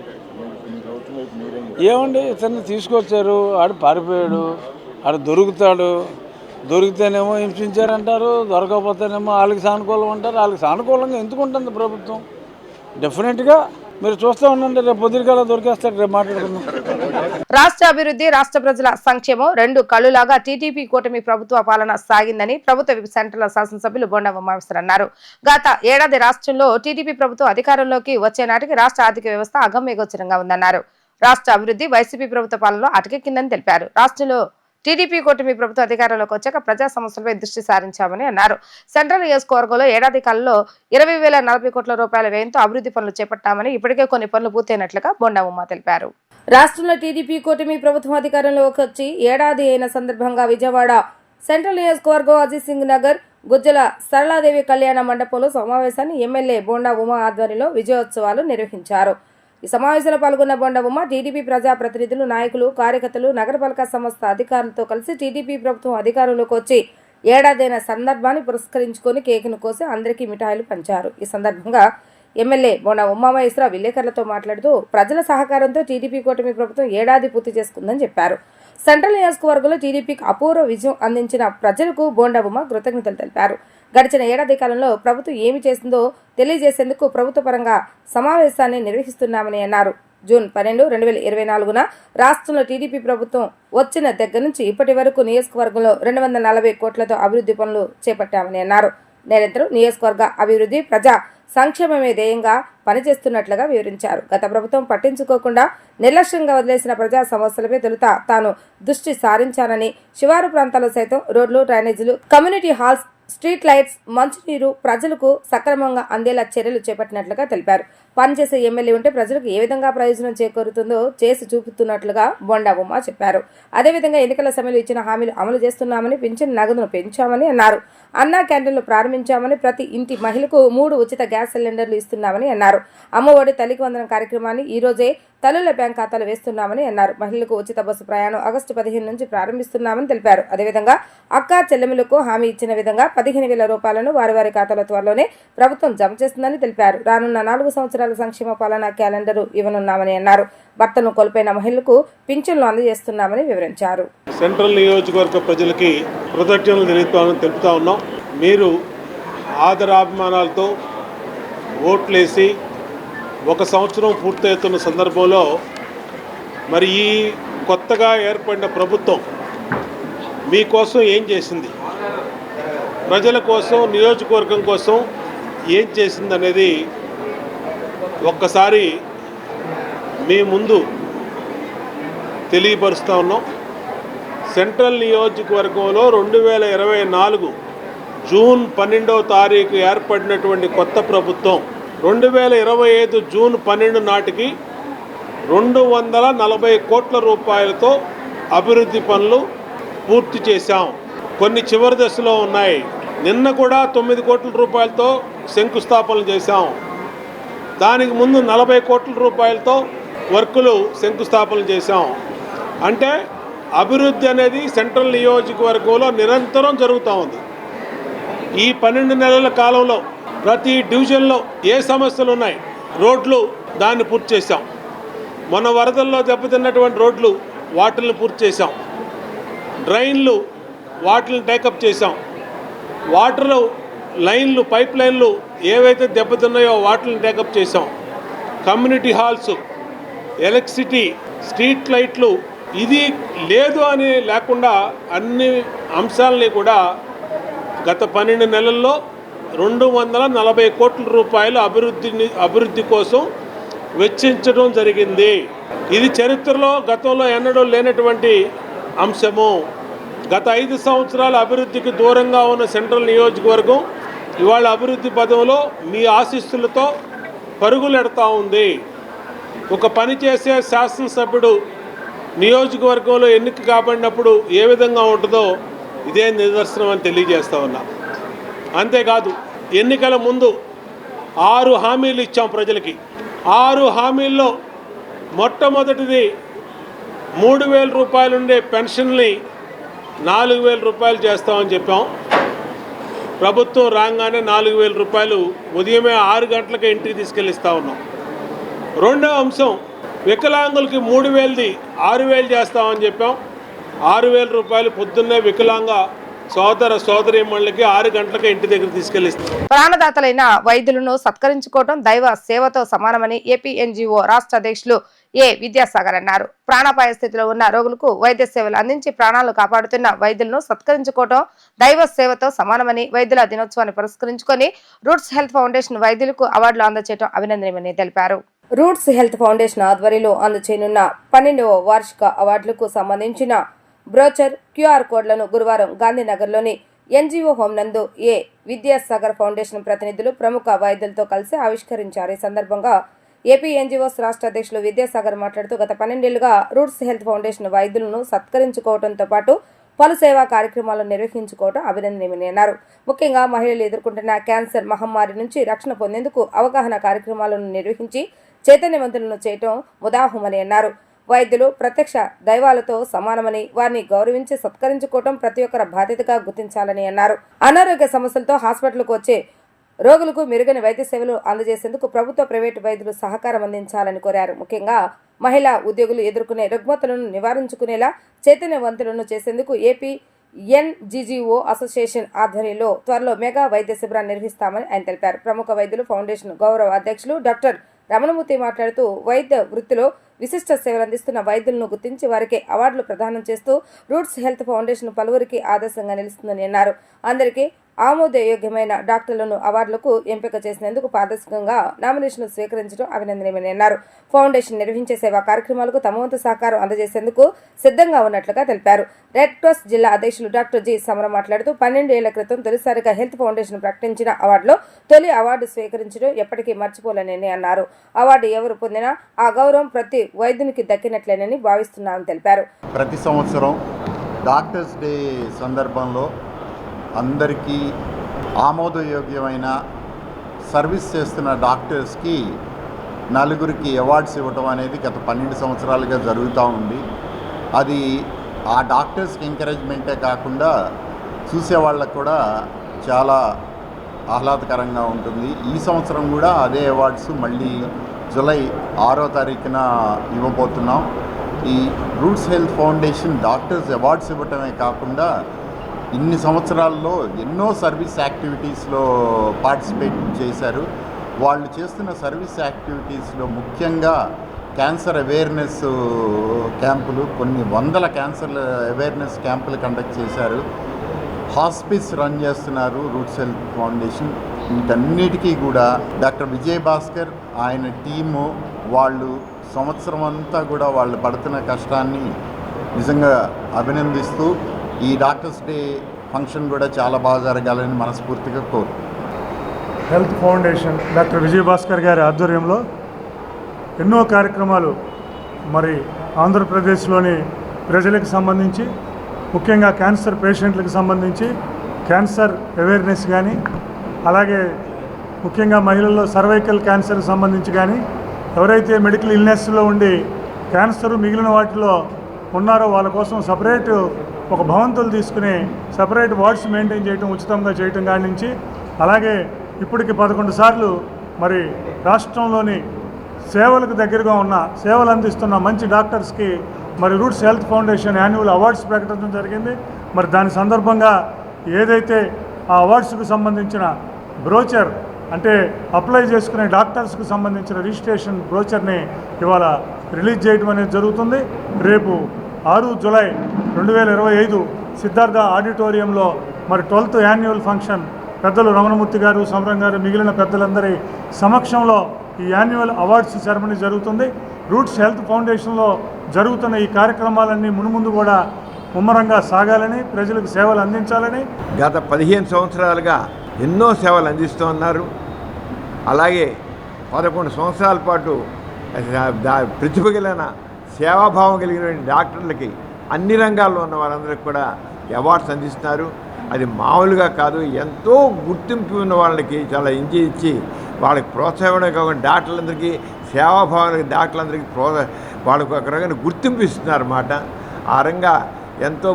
ఏమండి, ఇతన్ని తీసుకొచ్చారు, ఆడు పారిపోయాడు, ఆడు దొరుకుతాడు, దొరికితేనేమో హింసించారంటారు, దొరకకపోతేనేమో వాళ్ళకి సానుకూలం అంటారు. వాళ్ళకి సానుకూలంగా ఎందుకు ఉంటుంది ప్రభుత్వం? డెఫినెట్గా మీరు చూస్తూ ఉండండి, రేపు పొద్దురికల్లా దొరికేస్తారు, రేపు మాట్లాడుకుందాం.
రాష్ట్ర అభివృద్ధి, రాష్ట్ర ప్రజల సంక్షేమం రెండు కళ్ళులాగా టీడీపీ కూటమి ప్రభుత్వ పాలన సాగిందని ప్రభుత్వ విప్ సెంట్రల్ శాసనసభ్యులు బొండా ఉమామేశ్వర్ అన్నారు. గత ఏడాది రాష్ట్రంలో టీడీపీ ప్రభుత్వం అధికారంలోకి వచ్చే నాటికి రాష్ట్ర ఆర్థిక వ్యవస్థ అగమ్యగోచరంగా ఉందన్నారు. రాష్ట్ర అభివృద్ధి వైసీపీ ప్రభుత్వ పాలనలో అటకెక్కిందని తెలిపారు. రాష్ట్రంలో టీడీపీ కూటమి ప్రభుత్వం అధికారంలోకి వచ్చాక ప్రజా సమస్యలపై దృష్టి సారించామని అన్నారు. సెంట్రల్ నియోజకవర్గంలో ఏడాది కాలంలో 20,040 కోట్ల రూపాయల వ్యయంతో అభివృద్ధి పనులు చేపట్టామని, ఇప్పటికే కొన్ని పనులు పూర్తయినట్లుగా బొండా ఉమా తెలిపారు. రాష్ట్రంలో టీడీపీ కూటమి ప్రభుత్వం అధికారంలోకి వచ్చి ఏడాది అయిన సందర్భంగా విజయవాడ సెంట్రల్ నియోజకవర్గం అజిత్ సింగ్ నగర్ గుజ్జల సరళాదేవి కళ్యాణ మండపంలో సమావేశాన్ని ఎమ్మెల్యే బొండా ఉమా ఆధ్వర్యంలో విజయోత్సవాలు నిర్వహించారు. ఈ సమావేశంలో పాల్గొన్న బొండా ఉమా టీడీపీ ప్రజాప్రతినిధులు, నాయకులు, కార్యకర్తలు, నగరపాలక సంస్థ అధికారులతో కలిసి టీడీపీ ప్రభుత్వం అధికారంలోకి వచ్చి ఏడాదైన సందర్భాన్ని పురస్కరించుకొని కేకును కోసి అందరికీ మిఠాయిలు పంచారు. ఈ సందర్భంగా ఎమ్మెల్యే బొండా ఉమామహేశ్వర విలేకరులతో మాట్లాడుతూ ప్రజల సహకారంతో టీడీపీ కూటమి ప్రభుత్వం ఏడాది పూర్తి చేసుకుందని చెప్పారు. సెంట్రల్ నియోజకవర్గంలో టీడీపీకి అపూర్వ విజయం అందించిన ప్రజలకు బొండా ఉమా కృతజ్ఞతలు తెలిపారు. గడిచిన ఏడాది కాలంలో ప్రభుత్వం ఏమి చేసిందో తెలియజేసేందుకు ప్రభుత్వ పరంగా సమావేశాన్ని నిర్వహిస్తున్నామని అన్నారు. జూన్ 12, 2024 రాష్ట్రంలో టీడీపీ ప్రభుత్వం వచ్చిన దగ్గర నుంచి ఇప్పటి వరకు నియోజకవర్గంలో 240 కోట్లతో అభివృద్ధి పనులు చేపట్టామని అన్నారు. నిరంతరం నియోజకవర్గ అభివృద్ధి, ప్రజా సంక్షేమమే ధ్యేయంగా పనిచేస్తున్నట్లుగా వివరించారు. గత ప్రభుత్వం పట్టించుకోకుండా నిర్లక్ష్యంగా వదిలేసిన ప్రజా సమస్యలపై తొలుత తాను దృష్టి సారించానని, శివారు ప్రాంతాల్లో సైతం రోడ్లు, డ్రైనేజీలు, కమ్యూనిటీ హాల్స్, స్ట్రీట్ లైట్స్, మంచినీరు ప్రజలకు సక్రమంగా అందేలా చర్యలు చేపట్టినట్లుగా తెలిపారు. పనిచేసే ఎమ్మెల్యే ఉంటే ప్రజలకు ఏ విధంగా ప్రయోజనం చేకూరుతుందో చేసి చూపుతున్నట్లుగా బొండా ఉమా చెప్పారు. అదేవిధంగా ఎన్నికల సమయంలో ఇచ్చిన హామీలు అమలు చేస్తున్నామని, పింఛన్ నగదును పెంచామని అన్నారు. అన్నా క్యాంటీన్లు ప్రారంభించామని, ప్రతి ఇంటి మహిళకు 3 ఉచిత గ్యాస్ సిలిండర్లు ఇస్తున్నామని అన్నారు. అమ్మఒడి, తల్లికి వందనం కార్యక్రమాన్ని ఈ రోజే తల్లుల బ్యాంక్ ఖాతాలు వేస్తున్నామని అన్నారు. మహిళలకు ఉచిత బస్సు ప్రయాణం ఆగస్టు 15 నుంచి ప్రారంభిస్తున్నామని తెలిపారు. అదేవిధంగా అక్క చెల్లెములకు హామీ ఇచ్చిన విధంగా 15,000 రూపాయలను వారి ఖాతాల త్వరలోనే ప్రభుత్వం జమ చేస్తుందని తెలిపారు. రానున్న 4 సంవత్సరాల సంక్షేమ పాలనా క్యాలెండర్ ఇవ్వనున్నామని అన్నారు. భర్తను కోల్పోయిన మహిళలకు పింఛన్లు అందజేస్తున్నామని వివరించారు.
సెంట్రల్ నియోజకవర్గ ప్రజలకి కృతజ్ఞతలు తెలుపుతా ఉన్నాం. మీరు ఆదరాభిమానాలతో ఓట్లేసి 1 సంవత్సరం పూర్తవుతున్న సందర్భంలో మరి ఈ కొత్తగా ఏర్పడిన ప్రభుత్వం మీకోసం ఏం చేసింది, ప్రజల కోసం, నియోజకవర్గం కోసం ఏం చేసింది అనేది ఒక్కసారి మీ ముందు తెలియపరుస్తూ ఉన్నాం. సెంట్రల్ నియోజకవర్గంలో 2024 జూన్ 12వ తారీఖు ఏర్పడినటువంటి కొత్త ప్రభుత్వం 2025 జూన్ 12 నాటికి 240 కోట్ల రూపాయలతో అభివృద్ధి పనులు పూర్తి చేశాం. కొన్ని చివరి దశలో ఉన్నాయి. నిన్న కూడా 9 కోట్ల రూపాయలతో శంకుస్థాపనలు చేశాం. దానికి ముందు 40 కోట్ల రూపాయలతో వర్కులు శంకుస్థాపనలు చేశాం. అంటే అభివృద్ధి అనేది సెంట్రల్ నియోజకవర్గంలో నిరంతరం జరుగుతూ ఉంది. ఈ 12 నెలల కాలంలో ప్రతి డివిజన్లో ఏ సమస్యలు ఉన్నాయి, రోడ్లు దాన్ని పూర్తి చేశాం. మొన్న వరదల్లో దెబ్బతిన్నటువంటి రోడ్లు వాటిని పూర్తి చేశాం. డ్రైన్లు వాటిని టేకప్ చేశాం. వాటర్ లైన్లు, పైప్ లైన్లు ఏవైతే దెబ్బతిన్నాయో వాటిని టేకప్ చేశాం. కమ్యూనిటీ హాల్స్, ఎలక్ట్రిసిటీ, స్ట్రీట్ లైట్లు, ఇది లేదు అని లేకుండా అన్ని అంశాలని కూడా గత 12 నెలల్లో 240 కోట్ల రూపాయలు అభివృద్ధి కోసం వెచ్చించడం జరిగింది. ఇది చరిత్రలో గతంలో ఎన్నడూ లేనటువంటి అంశము. గత 5 సంవత్సరాల అభివృద్ధికి దూరంగా ఉన్న సెంట్రల్ నియోజకవర్గం ఇవాళ అభివృద్ధి పదంలో మీ ఆశీస్సులతో పరుగులెడతా ఉంది. ఒక పని చేసే శాసనసభ్యుడు నియోజకవర్గంలో ఎన్నిక కాబడినప్పుడు ఏ విధంగా ఉంటుందో ఇదే నిదర్శనం అని తెలియజేస్తా ఉన్నా. అంతేకాదు, ఎన్నికల ముందు 6 హామీలు ఇచ్చాం ప్రజలకి. 6 హామీల్లో మొట్టమొదటిది 3,000 రూపాయలు ఉండే పెన్షన్ని 4,000 రూపాయలు చేస్తామని చెప్పాం. ప్రభుత్వం రాగానే 4,000 రూపాయలు ఉదయమే 6 గంటలకే ఇంటికి తీసుకెళ్ళిస్తా ఉన్నాం. రెండో అంశం, వికలాంగులకి 3,000ది 6,000 చేస్తామని చెప్పాం. 6,000 రూపాయలు పొద్దున్నే వికలాంగ సోదరీమణులకి 6 గంటలకే ఇంటి దగ్గర తీసుకెళ్ళిస్తాం.
ప్రాణదాతలైన వైద్యులను సత్కరించుకోవడం దైవ సేవతో సమానమని ఏపీ ఎన్జీఓ రాష్ట్ర అధ్యక్షులు ఏ విద్యాసాగర్ అన్నారు. ప్రాణాపాయ స్థితిలో ఉన్న రోగులకు వైద్య సేవలు అందించి ప్రాణాలు కాపాడుతున్న వైద్యులను సత్కరించుకోవడం దైవ సేవతో సమానమని వైద్యుల దినోత్సవాన్ని పురస్కరించుకొని రూట్స్ హెల్త్ ఫౌండేషన్ వైద్యులకు అవార్డులు అందజేయడం అభినందనీయమని తెలిపారు. రూట్స్ హెల్త్ ఫౌండేషన్ ఆధ్వర్యంలో అందజేయనున్న 12వ వార్షిక అవార్డులకు సంబంధించిన బ్రోచర్, క్యూఆర్ కోడ్లను గురువారం గాంధీనగర్లోని ఎన్జీఓ హోమ్ నందు ఏ విద్యాసాగర్ ఫౌండేషన్ ప్రతినిధులు ప్రముఖ వైద్యులతో కలిసి ఆవిష్కరించారు. ఈ సందర్భంగా ఏపీ ఎన్జీఓస్ రాష్ట్ర అధ్యక్షులు విద్యాసాగర్ మాట్లాడుతూ గత 12 ఏళ్లుగా రూట్స్ హెల్త్ ఫౌండేషన్ వైద్యులను సత్కరించుకోవడంతో పాటు పలు సేవా కార్యక్రమాలను నిర్వహించుకోవడం అభినందనీయమని అన్నారు. ముఖ్యంగా మహిళలు ఎదుర్కొంటున్న క్యాన్సర్ మహమ్మారి నుంచి రక్షణ పొందేందుకు అవగాహన కార్యక్రమాలను నిర్వహించి చైతన్యవంతులను చేయటం ముదాహమని అన్నారు. వైద్యులు ప్రత్యక్ష దైవాలతో సమానమని, వారిని గౌరవించి సత్కరించుకోవడం ప్రతి ఒక్కరి బాధ్యతగా గుర్తించాలని అన్నారు. అనారోగ్య సమస్యలతో హాస్పిటల్కు వచ్చే రోగులకు మెరుగైన వైద్య సేవలు అందజేసేందుకు ప్రభుత్వ, ప్రైవేటు వైద్యులు సహకారం అందించాలని కోరారు. ముఖ్యంగా మహిళా ఉద్యోగులు ఎదుర్కొనే రుగ్మతలను నివారించుకునేలా చైతన్యవంతులను చేసేందుకు ఏపీ ఎన్జీజీఓ అసోసియేషన్ ఆధ్వర్యంలో త్వరలో మెగా వైద్య శిబిరాన్ని నిర్వహిస్తామని ఆయన తెలిపారు. ప్రముఖ వైద్యులు ఫౌండేషన్ గౌరవ అధ్యక్షులు డాక్టర్ రమణమూర్తి మాట్లాడుతూ వైద్య వృత్తిలో విశిష్ట సేవలు అందిస్తున్న వైద్యులను గుర్తించి వారికి అవార్డులు ప్రదానం చేస్తూ రూట్స్ హెల్త్ ఫౌండేషన్ పలువురికి ఆదర్శంగా నిలుస్తుందని అన్నారు. అందరికీ ఆమోదయోగ్యమైన డాక్టర్లను అవార్డులకు ఎంపిక చేసినందుకు పారదర్శకంగా నామినేషన్లు స్వీకరించడం అభినందనీయమని అన్నారు. ఫౌండేషన్ నిర్వహించే సేవా కార్యక్రమాలకు తమ వంతు సహకారం అందజేసేందుకు సిద్ధంగా ఉన్నట్లుగా తెలిపారు. రెడ్ క్రాస్ జిల్లా అధ్యక్షులు డాక్టర్ జి సమరం మాట్లాడుతూ 12 ఏళ్ల క్రితం తొలిసారిగా హెల్త్ ఫౌండేషన్ ప్రకటించిన అవార్డులో తొలి అవార్డు స్వీకరించడం ఎప్పటికీ మర్చిపోలేనని అన్నారు. అవార్డు ఎవరు పొందినా ఆ గౌరవం ప్రతి వైద్యునికి దక్కినట్లేనని భావిస్తున్నామని తెలిపారు.
ప్రతి సంవత్సరం డాక్టర్స్ డే సందర్భంలో అందరికీ ఆమోదయోగ్యమైన సర్వీస్ చేస్తున్న డాక్టర్స్కి నలుగురికి అవార్డ్స్ ఇవ్వటం అనేది గత 12 సంవత్సరాలుగా జరుగుతూ ఉంది. అది ఆ డాక్టర్స్కి ఎంకరేజ్మెంటే కాకుండా చూసేవాళ్ళకు కూడా చాలా ఆహ్లాదకరంగా ఉంటుంది. ఈ సంవత్సరం కూడా అదే అవార్డ్స్ మళ్ళీ జూలై 6వ తారీఖున ఇవ్వబోతున్నాం. ఈ Roots Health Foundation doctors awards ఇవ్వటమే కాకుండా ఇన్ని సంవత్సరాల్లో ఎన్నో సర్వీస్ యాక్టివిటీస్లో పార్టిసిపేట్ చేశారు. వాళ్ళు చేస్తున్న సర్వీస్ యాక్టివిటీస్లో ముఖ్యంగా క్యాన్సర్ అవేర్నెస్ క్యాంపులు, కొన్ని వందల క్యాన్సర్ అవేర్నెస్ క్యాంపులు కండక్ట్ చేశారు. హాస్పిస్ రన్ చేస్తున్నారు రూట్స్ హెల్త్ ఫౌండేషన్. వీటన్నిటికీ కూడా డాక్టర్ విజయభాస్కర్ ఆయన టీము వాళ్ళు సంవత్సరం అంతా కూడా వాళ్ళు పడుతున్న కష్టాన్ని నిజంగా అభినందిస్తూ ఈ డాక్టర్స్ డే ఫంక్షన్ కూడా చాలా బాగా జరగాలని మనస్ఫూర్తిగా కోరు.
హెల్త్ ఫౌండేషన్ డాక్టర్ విజయభాస్కర్ గారి ఆధ్వర్యంలో ఎన్నో కార్యక్రమాలు మరి ఆంధ్రప్రదేశ్లోని ప్రజలకు సంబంధించి, ముఖ్యంగా క్యాన్సర్ పేషెంట్లకు సంబంధించి క్యాన్సర్ అవేర్నెస్ కానీ, అలాగే ముఖ్యంగా మహిళల్లో సర్వైకల్ క్యాన్సర్కి సంబంధించి కానీ, ఎవరైతే మెడికల్ ఇల్నెస్లో ఉండి క్యాన్సర్ మిగిలిన వాటిలో ఉన్నారో వాళ్ళ కోసం సపరేట్ ఒక భవంతులు తీసుకుని సపరేట్ వార్డ్స్ మెయింటైన్ చేయడం, ఉచితంగా చేయటం కాడి నుంచి, అలాగే ఇప్పటికి 11 సార్లు మరి రాష్ట్రంలోని సేవలకు దగ్గరగా ఉన్న సేవలు అందిస్తున్న మంచి డాక్టర్స్కి మరి roots Health foundation annual awards ప్రకటించడం జరిగింది. మరి దాని సందర్భంగా ఏదైతే ఆ అవార్డ్స్కు సంబంధించిన బ్రోచర్, అంటే అప్లై చేసుకునే డాక్టర్స్కు సంబంధించిన రిజిస్ట్రేషన్ బ్రోచర్ని ఇవాళ రిలీజ్ చేయడం అనేది జరుగుతుంది. రేపు 6 జూలై 2025 సిద్ధార్థ ఆడిటోరియంలో మరి 12th యాన్యువల్ ఫంక్షన్ పెద్దలు రమణమూర్తి గారు, సమరం గారు, మిగిలిన పెద్దలందరి సమక్షంలో ఈ యాన్యువల్ అవార్డ్స్ సెరమనీ జరుగుతుంది. రూట్స్ హెల్త్ ఫౌండేషన్లో జరుగుతున్న ఈ కార్యక్రమాలన్నీ మున్ముందు కూడా ముమ్మరంగా సాగాలని, ప్రజలకు సేవలు అందించాలని
గత 15 సంవత్సరాలుగా ఎన్నో సేవలు అందిస్తూ ఉన్నారు. అలాగే 11 సంవత్సరాల పాటు ప్రతిభ కలిగిన సేవాభావం కలిగిన డాక్టర్లకి అన్ని రంగాల్లో ఉన్న వారందరికీ కూడా అవార్డ్స్ అందిస్తున్నారు. అది మామూలుగా కాదు, ఎంతో గుర్తింపు ఉన్న వాళ్ళకి చాలా ఎంజాయ్ ఇచ్చి వాళ్ళకి ప్రోత్సాహం కాకుండా డాక్టర్లందరికీ సేవాభావానికి డాక్టర్లందరికీ వాళ్ళకు ఒక రకమైన గుర్తింపు ఇస్తున్నారన్నమాట. ఆ రంగా ఎంతో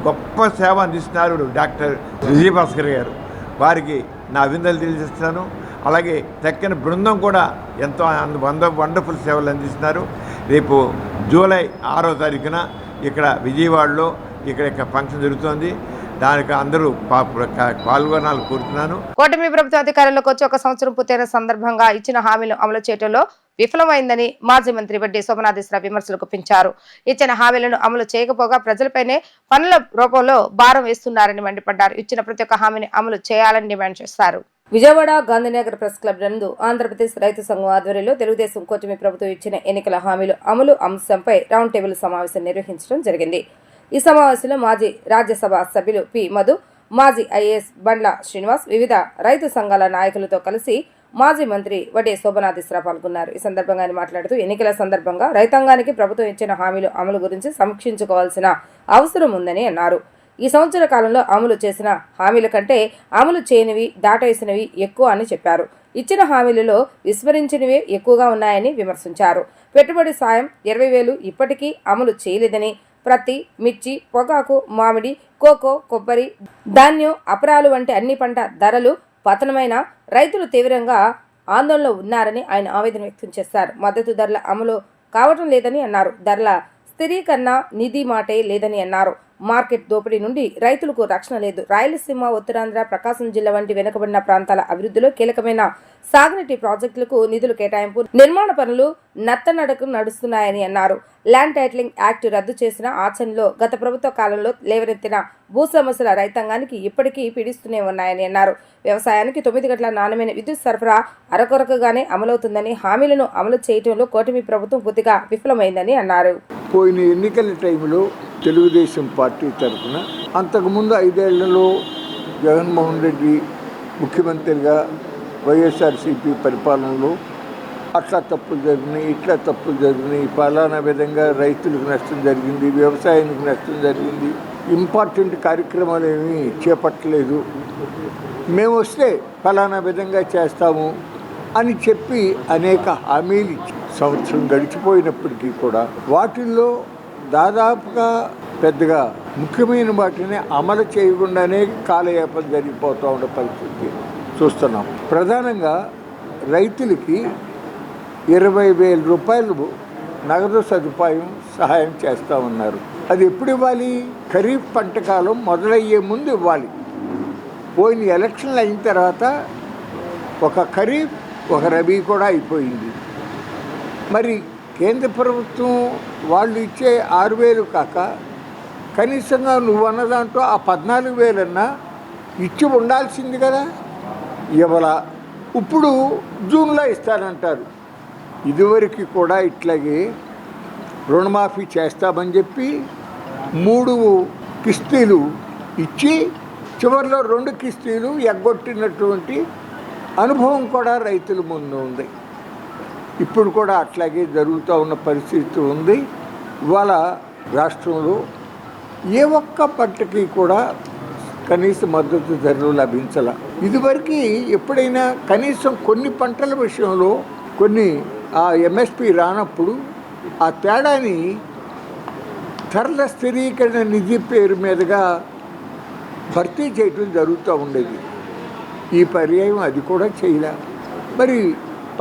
గొప్ప సేవ అందిస్తున్నారు డాక్టర్ విజయభాస్కర్ గారు. వారికి నా అభినందనలు తెలియజేస్తున్నాను. అలాగే చక్కని బృందం కూడా ఎంతో వండర్ఫుల్ సేవలు అందిస్తున్నారు. రేపు జూలై 6వ తారీఖున ఇక్కడ విజయవాడలో ఇక్కడ ఫంక్షన్ జరుగుతోంది. దానికి అందరూ పాల్గొనాలని కోరుతున్నాను.
కూటమి ప్రభుత్వ అధికారంలోకి వచ్చి 1 సంవత్సరం పూర్తయిన సందర్భంగా ఇచ్చిన హామీలు అమలు చేయడంలో విఫలమైందని మాజీ మంత్రి వడ్డీ సోమనాథేశ్వరరావు విమర్శలు గుప్పించారు. ఇచ్చిన హామీలను అమలు చేయకపోగా ప్రజలపైనే పనుల రూపంలో భారం వేస్తున్నారని మండిపడ్డారు. ఇచ్చిన ప్రతి ఒక్క హామీని అమలు చేయాలని డిమాండ్ చేశారు. విజయవాడ గాంధీనగర్ ప్రెస్ క్లబ్ నందు ఆంధ్రప్రదేశ్ రైతు సంఘం ఆధ్వర్యంలో తెలుగుదేశం కూటమి ప్రభుత్వం ఇచ్చిన ఎన్నికల హామీలు అమలు అంశంపై రౌండ్ టేబుల్ సమావేశం నిర్వహించడం జరిగింది. ఈ సమావేశంలో మాజీ రాజ్యసభ సభ్యులు పి మధు, మాజీ ఐఏఎస్ బండ్ల శ్రీనివాస్, వివిధ రైతు సంఘాల నాయకులతో కలిసి మాజీ మంత్రి వడ్డీ శోభనాథేశ్వరరావు పాల్గొన్నారు. ఈ సందర్భంగా ఆయన మాట్లాడుతూ ఎన్నికల సందర్భంగా రైతాంగానికి ప్రభుత్వం ఇచ్చిన హామీలు అమలు గురించి సమీక్షించుకోవాల్సిన అవసరం ఉందని అన్నారు. ఈ సంవత్సర కాలంలో అమలు చేసిన హామీల కంటే అమలు చేయనివి, దాటవేసినవి ఎక్కువ అని చెప్పారు. ఇచ్చిన హామీలలో విస్మరించినవే ఎక్కువగా ఉన్నాయని విమర్శించారు. పెట్టుబడి సాయం 20,000 ఇప్పటికీ అమలు చేయలేదని, ప్రత్తి, మిర్చి, పొగాకు, మామిడి, కోకో, కొబ్బరి, ధాన్యం, అపరాలు వంటి అన్ని పంట ధరలు పతనమైన రైతులు తీవ్రంగా ఆందోళనలో ఉన్నారని ఆయన ఆవేదన వ్యక్తం చేశారు. మద్దతు ధరల అమలు కావటం లేదని అన్నారు. ధరల స్థిరీకరణ నిధి మాటే లేదని అన్నారు. మార్కెట్ దోపిడీ నుండి రైతులకు రక్షణ లేదు. రాయలసీమ, ఉత్తరాంధ్ర, ప్రకాశం జిల్లా వంటి వెనుకబడిన ప్రాంతాల అభివృద్ధిలో కీలకమైన సాగునీటి ప్రాజెక్టులకు నిధులు కేటాయింపు, నిర్మాణ పనులు నత్తనడకు నడుస్తున్నాయని అన్నారు. ల్యాండ్ టైటిలింగ్ యాక్ట్ రద్దు చేసిన ఆచరణలో గత ప్రభుత్వ కాలంలో లేవనెత్తిన భూ సమస్యల రైతాంగానికి ఇప్పటికీ పీడిస్తూనే ఉన్నాయని అన్నారు. వ్యవసాయానికి 9 గంటల నాణ్యమైన విద్యుత్ సరఫరా అరకొరకగానే అమలవుతుందని, హామీలను అమలు చేయడంలో కూటమి ప్రభుత్వం పూర్తిగా విఫలమైందని అన్నారు.
పోయిన ఎన్నికల టైంలో తెలుగుదేశం పార్టీ తరఫున అంతకుముందు 5 ఏళ్లలో జగన్మోహన్ రెడ్డి ముఖ్యమంత్రిగా వైఎస్ఆర్సీపీ పరిపాలనలో అట్లా తప్పులు జరిగినాయి, ఇట్లా తప్పులు జరిగినాయి, ఫలానా విధంగా రైతులకు నష్టం జరిగింది, వ్యవసాయానికి నష్టం జరిగింది, ఇంపార్టెంట్ కార్యక్రమాలు ఏమీ చేపట్టలేదు, మేము వస్తే ఫలానా విధంగా చేస్తాము అని చెప్పి అనేక హామీలు ఇచ్చి సంవత్సరం గడిచిపోయినప్పటికీ కూడా వాటిల్లో దాదాపుగా పెద్దగా ముఖ్యమైన వాటిని అమలు చేయకుండానే కాలయాపన జరిగిపోతూ ఉన్న పరిస్థితి చూస్తున్నాం. ప్రధానంగా రైతులకి 20,000 రూపాయలు నగదు సదుపాయం సహాయం చేస్తూ ఉన్నారు. అది ఎప్పుడు ఇవ్వాలి? ఖరీఫ్ పంట కాలం మొదలయ్యే ముందు ఇవ్వాలి. పోయిన ఎలక్షన్లు అయిన తర్వాత ఒక ఖరీఫ్, ఒక రబీ కూడా అయిపోయింది. మరి కేంద్ర ప్రభుత్వం వాళ్ళు ఇచ్చే 6,000 కాక కనీసంగా నువ్వు అన్న దాంట్లో ఆ 14,000 ఇచ్చి ఉండాల్సింది కదా, ఇవాళ ఇప్పుడు జూన్లో ఇస్తానంటారు. ఇదివరకు కూడా ఇట్లాగే రుణమాఫీ చేస్తామని చెప్పి 3 కిస్తీలు ఇచ్చి చివరిలో 2 కిస్తీలు ఎగ్గొట్టినటువంటి అనుభవం కూడా రైతుల ముందు ఉంది. ఇప్పుడు కూడా అట్లాగే జరుగుతూ ఉన్న పరిస్థితి ఉంది. ఇవాళ రాష్ట్రంలో ఏ ఒక్క పంటకి కూడా కనీస మద్దతు ధరలు లభించాల. ఇదివరకు ఎప్పుడైనా కనీసం కొన్ని పంటల విషయంలో కొన్ని ఆ ఎంఎస్పి రానప్పుడు ఆ తేడాని ధరల స్థిరీకరణ నిధి పేరు మీదుగా భర్తీ చేయడం జరుగుతూ ఉండేది. ఈ పర్యాయం అది కూడా చేయలే. మరి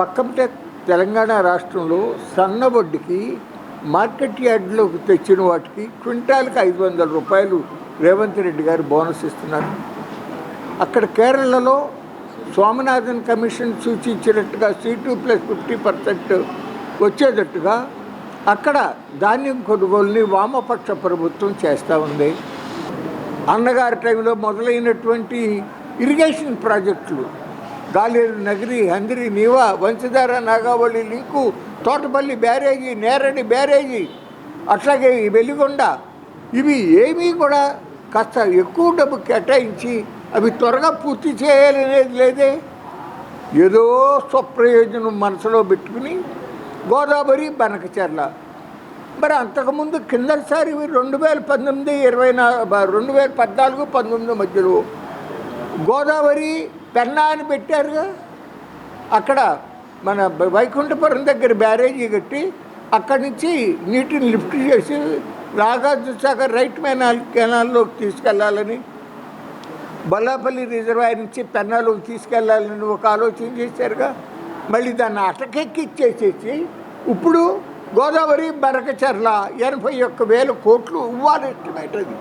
పక్కన తెలంగాణ రాష్ట్రంలో సన్న వడ్డీకి మార్కెట్ యార్డ్లోకి తెచ్చిన వాటికి క్వింటాల్కి 500 రూపాయలు రేవంత్ రెడ్డి గారు బోనస్ ఇస్తున్నారు. అక్కడ కేరళలో స్వామినాథన్ కమిషన్ సూచించినట్టుగా C2+50% వచ్చేటట్టుగా అక్కడ ధాన్యం కొనుగోలుని వామపక్ష ప్రభుత్వం చేస్తూ ఉంది. అన్నగారి టైంలో మొదలైనటువంటి ఇరిగేషన్ ప్రాజెక్టులు గాలేరు నగరి, హందిరి, నీవా, వంశధార, నాగావళి లింకు, తోటపల్లి బ్యారేజీ, నేరడి బ్యారేజీ, అట్లాగే వెలిగొండ, ఇవి ఏమీ కూడా కాస్త ఎక్కువ డబ్బు కేటాయించి అవి త్వరగా పూర్తి చేయాలనేది లేదే. ఏదో స్వప్రయోజనం మనసులో పెట్టుకుని గోదావరి, బనకచెర్ల. మరి అంతకుముందు కిందసారి 2019, 2014-19 మధ్యలో గోదావరి పెన్నా అని పెట్టారుగా. అక్కడ మన వైకుంఠపురం దగ్గర బ్యారేజీ కట్టి అక్కడి నుంచి నీటిని లిఫ్ట్ చేసి నాగార్జున సాగర్ రైట్ కెనాల్లోకి తీసుకెళ్లాలని బొల్లాపల్లి రిజర్వాయర్ నుంచి పెన్నాలకు తీసుకెళ్లాలని ఒక ఆలోచన చేశారుగా. మళ్ళీ దాన్ని అటకెక్కిచ్చేసేసి ఇప్పుడు గోదావరి బరకచర్ల 81,000 కోట్లు ఇవ్వాలెట్టమేటది.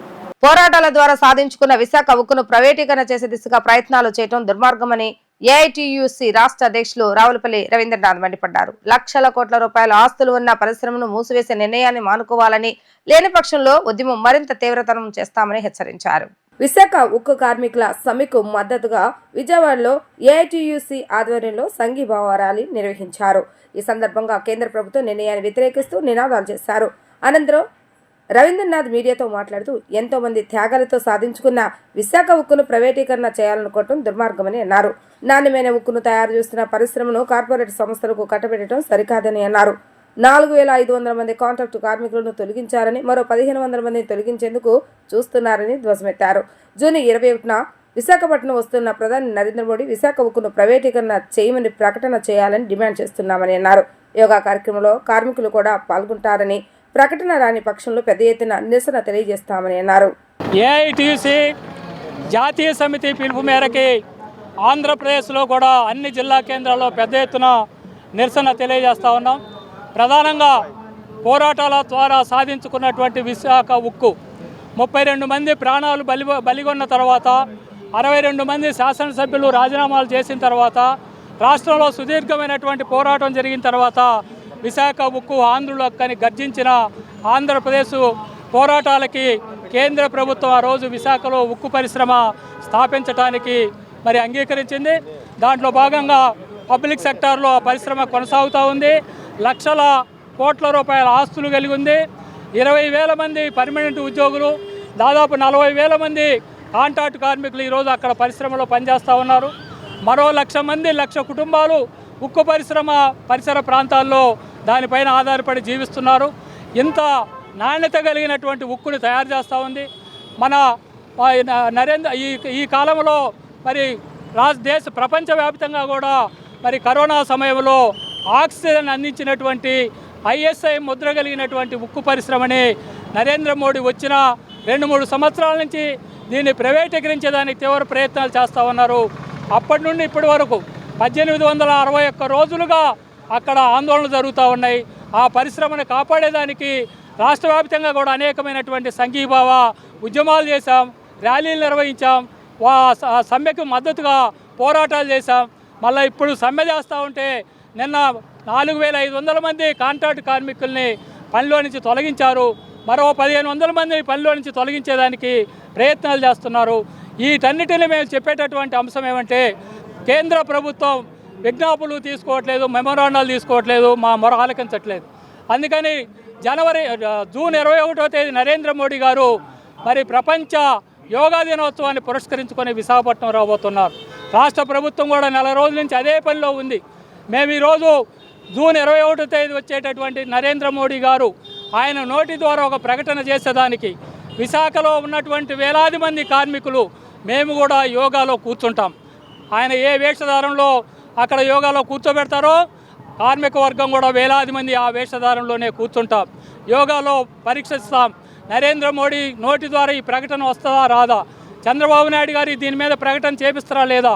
పోరాటాల ద్వారా సాధించుకున్న విశాఖ ఉక్కును ప్రైవేటీకరణ చేసే దిశగా ప్రయత్నాలు చేయడం దుర్మార్గమని ఏఐటియుసి రాష్ట్ర అధ్యక్షులు రావులపల్లి రవీంద్రనాథ్ మండిపడ్డారు. లక్షల కోట్ల రూపాయల ఆస్తులు ఉన్న పరిశ్రమను మూసివేసే నిర్ణయాన్ని మానుకోవాలని, లేని పక్షంలో ఉద్యమం మరింత తీవ్రతరం చేస్తామని హెచ్చరించారు. విశాఖ ఉక్కు కార్మికుల సమ్మెకు మద్దతుగా విజయవాడలో ఏఐటియుసి ఆధ్వర్యంలో సంఘీభావ ర్యాలీ నిర్వహించారు. ఈ సందర్భంగా కేంద్ర ప్రభుత్వం నిర్ణయాన్ని వ్యతిరేకిస్తూ నినాదాలు చేశారు. అనంతరం రవీంద్రనాథ్ మీడియాతో మాట్లాడుతూ ఎంతో మంది త్యాగాలతో సాధించుకున్న విశాఖ ఉక్కును ప్రైవేటీకరణ చేయాలనుకోవడం దుర్మార్గమని అన్నారు. నాణ్యమైన ఉక్కును తయారు చేస్తున్న పరిశ్రమను కార్పొరేట్ సంస్థలకు కట్టబెట్టడం సరికాదని అన్నారు. 4,500 మంది కాంట్రాక్టు కార్మికులను తొలగించారని, మరో 1,500 మందిని తొలగించేందుకు చూస్తున్నారని ధ్వజమెత్తారు. జూన్ 21న విశాఖపట్నం వస్తున్న ప్రధాని నరేంద్ర మోడీ విశాఖ ఉక్కును ప్రైవేటీకరణ చేయమని ప్రకటన చేయాలని డిమాండ్ చేస్తున్నామని అన్నారు. యోగా కార్యక్రమంలో కార్మికులు కూడా పాల్గొంటారని, ప్రకటన రాని పక్షంలో పెద్ద ఎత్తున నిరసన తెలియజేస్తామని అన్నారు.
ఏఐటియుసి జాతీయ సమితి పిలుపు మేరకి ఆంధ్రప్రదేశ్లో కూడా అన్ని జిల్లా కేంద్రాల్లో పెద్ద ఎత్తున నిరసన తెలియజేస్తూ ఉన్నాం. ప్రధానంగా పోరాటాల ద్వారా సాధించుకున్నటువంటి విశాఖ ఉక్కు 32 మంది ప్రాణాలు బలిగొన్న తర్వాత, 62 మంది శాసనసభ్యులు రాజీనామాలు చేసిన తర్వాత, రాష్ట్రంలో సుదీర్ఘమైనటువంటి పోరాటం జరిగిన తర్వాత విశాఖ ఉక్కు ఆంధ్రుల హక్కని గర్జించిన ఆంధ్రప్రదేశ్ పోరాటాలకి కేంద్ర ప్రభుత్వం ఆ రోజు విశాఖలో ఉక్కు పరిశ్రమ స్థాపించడానికి మరి అంగీకరించింది. దాంట్లో భాగంగా పబ్లిక్ సెక్టార్లో ఆ పరిశ్రమ కొనసాగుతూ ఉంది. లక్షల కోట్ల రూపాయల ఆస్తులు కలిగి ఉంది. 20,000 మంది పర్మనెంట్ ఉద్యోగులు, దాదాపు 40,000 మంది కాంట్రాక్ట్ కార్మికులు ఈరోజు అక్కడ పరిశ్రమలో పనిచేస్తూ ఉన్నారు. మరో 1,00,000 మంది, 1,00,000 కుటుంబాలు ఉక్కు పరిశ్రమ పరిసర ప్రాంతాల్లో దానిపైన ఆధారపడి జీవిస్తున్నారు. ఇంత నాణ్యత కలిగినటువంటి ఉక్కుని తయారు చేస్తూ ఉంది మన ఈ కాలంలో. మరి ప్రపంచవ్యాప్తంగా కూడా మరి కరోనా సమయంలో ఆక్సిజన్ అందించినటువంటి ISI ముద్ర కలిగినటువంటి ఉక్కు పరిశ్రమని నరేంద్ర మోడీ వచ్చిన 2-3 సంవత్సరాల నుంచి దీన్ని ప్రైవేటీకరించేదానికి తీవ్ర ప్రయత్నాలు చేస్తూ ఉన్నారు. అప్పటి నుండి ఇప్పటి వరకు 1861 రోజులుగా అక్కడ ఆందోళనలు జరుగుతూ ఉన్నాయి. ఆ పరిశ్రమను కాపాడేదానికి రాష్ట్ర వ్యాప్తంగా కూడా అనేకమైనటువంటి సంఘీభావ ఉద్యమాలు చేశాం, ర్యాలీలు నిర్వహించాం, సమ్మెకు మద్దతుగా పోరాటాలు చేశాం. మళ్ళీ ఇప్పుడు సమ్మె చేస్తూ ఉంటే నిన్న 4,500 మంది కాంట్రాక్ట్ కార్మికుల్ని పనిలో నుంచి తొలగించారు. మరో 1,500 మందిని పనిలో నుంచి తొలగించేదానికి ప్రయత్నాలు చేస్తున్నారు. వీటన్నిటిని మేము చెప్పేటటువంటి అంశం ఏమంటే, కేంద్ర ప్రభుత్వం విజ్ఞాపనలు తీసుకోవట్లేదు, మెమోరాండాలు తీసుకోవట్లేదు, మా మొర ఆలకించట్లేదు. అందుకని జూన్ 21వ తేదీ నరేంద్ర మోడీ గారు మరి ప్రపంచ యోగా దినోత్సవాన్ని పురస్కరించుకొని విశాఖపట్నం రాబోతున్నారు. రాష్ట్ర ప్రభుత్వం కూడా 4 రోజుల నుంచి అదే పనిలో ఉంది. మేము ఈరోజు జూన్ 21వ తేదీ వచ్చేటటువంటి నరేంద్ర మోడీ గారు ఆయన నోటి ద్వారా ఒక ప్రకటన చేసేదానికి విశాఖలో ఉన్నటువంటి వేలాది మంది కార్మికులు మేము కూడా యోగాలో కూర్చుంటాం. ఆయన ఏ వేషధారంలో అక్కడ యోగాలో కూర్చోబెడతారో కార్మిక వర్గం కూడా వేలాది మంది ఆ వేషధారంలోనే కూర్చుంటాం, యోగాలో పరీక్షిస్తాం. నరేంద్ర మోడీ నోటి ద్వారా ఈ ప్రకటన వస్తుందా రాదా, చంద్రబాబు నాయుడు గారు దీని మీద ప్రకటన చేపిస్తారా లేదా,